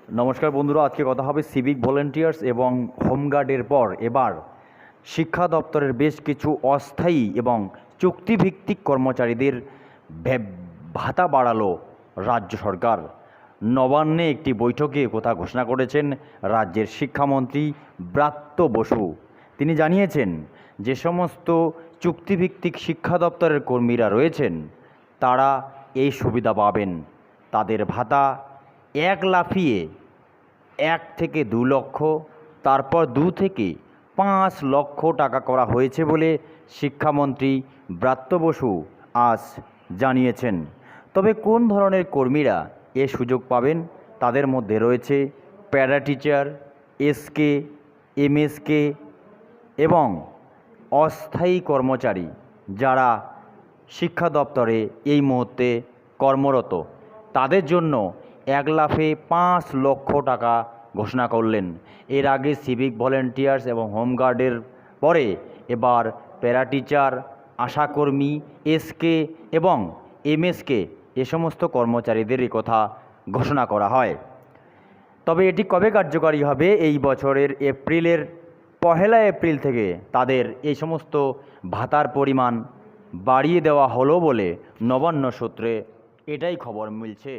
নমস্কার বন্ধুরা, আজকে কথা হবে সিভিক ভলেন্টিয়ার্স এবং হোমগার্ডের পর এবার শিক্ষা দপ্তরের বেশ কিছু অস্থায়ী এবং চুক্তিভিত্তিক কর্মচারীদের ভাতা বাড়ালো রাজ্য সরকার। নবান্নে একটি বৈঠকে কথা ঘোষণা করেছেন রাজ্যের শিক্ষামন্ত্রী ব্রাত্য বসু। তিনি জানিয়েছেন যে সমস্ত চুক্তিভিত্তিক শিক্ষা দপ্তরের কর্মীরা রয়েছেন তারা এই সুবিধা পাবেন। তাদের ভাতা এক লাফিয়ে 1 থেকে 2 লক্ষ, তারপর 2 থেকে 5 লক্ষ টাকা করা হয়েছে বলে শিক্ষামন্ত্রী ব্রাত্য বসু আজ জানিয়েছেন। তবে কোন ধরনের কর্মীরা এ সুযোগ পাবেন? তাদের মধ্যে রয়েছে প্যারা টিচার, এসকে, এমএসকে এবং অস্থায়ী কর্মচারী যারা শিক্ষা দপ্তরে এই মুহূর্তে কর্মরত। তাদের জন্য 1 লাফে 5 লক্ষ টাকা ঘোষণা করলেন। এর আগে সিভিক ভলেন্টিয়ার্স এবং হোমগার্ডের পরে এবার প্যারা টিচার, আশাকর্মী, এসকে এবং এমএসকে এ সমস্ত কর্মচারীদের কথা ঘোষণা করা হয়। তবে এটি কবে কার্যকারী হবে? এই বছরের এপ্রিলের 1 এপ্রিল থেকে তাদের এই সমস্ত ভাতার পরিমাণ বাড়িয়ে দেওয়া হলো বলে নবান্ন সূত্রে এটাই খবর মিলছে।